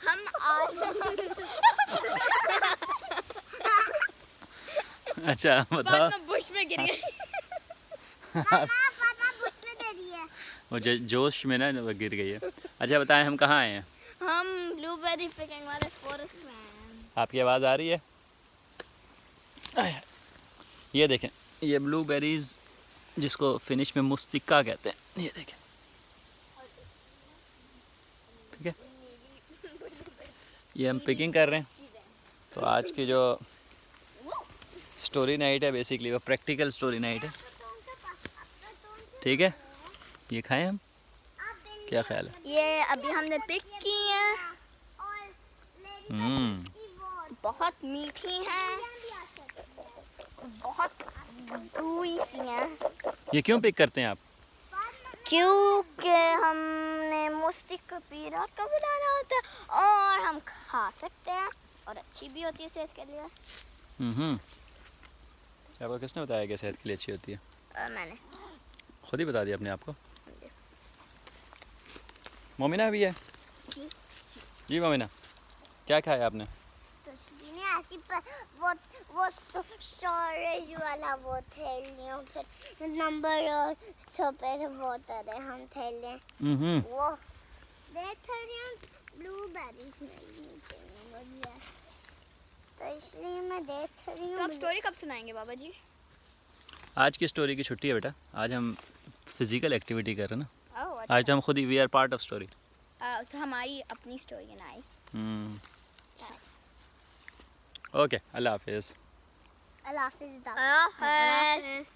हम आज अच्छा बताओ। बुश में गिर गए। पापा बुश में दे रही है। वो जोश में ना वो गिर गई है। अच्छा बताएं हम कहाँ आए हैं? हम ब्लूबेरी पिकिंग वाले फॉरेस्ट में हैं। आपकी आवाज़ आ रही है? ये देखें, ये ब्लूबेरीज जिसको फिनिश में मुस्तिका कहते हैं, ये देखें। ठीक है, ये हम पिकिंग कर रहे हैं। तो आज की जो स्टोरी नाइट है बेसिकली वो प्रैक्टिकल स्टोरी नाइट है। ठीक है, ये खाएं हम, क्या ख्याल है? ये अभी हमने पिक की हैं, बहुत मीठी हैं, बहुत दूई सी हैं। ये क्यों पिक करते हैं आप? क्योंकि हमने मुस्तिका पीरा का बनाना होता है और हम खा सकते हैं और अच्छी भी होती है सेहत के लिए। आपको किसने बताया कि सेहत के लिए अच्छी होती है? मैंने खुद ही बता दिया अपने आप को। मोमिना भी है जी। जी मोमिना, क्या खाया आपने? तस्वीरें ऐसी पर वो स्टोरेज वाला वो थैलियों फिर नंबर और छुपे वो तरह हम थैले वो देख रही हूँ ब्लूबेरीज नहीं बढ़िया, तो इसलिए मैं देख रही तो हूँ। आप स्टोरी कब सुनाएंगे बाबा जी? आज की स्टोरी की छुट्टी है बेटा, आज हम फिजिकल एक्टिविटी कर रहे हैं ना। ओह आज तो हम खुद ही we are part of story. तो हमारी अपनी स्टोरी है। नाइस। ओके, अल्लाह हाफिज़। अल्लाह हाफिज़। अल्लाह हाफिज़।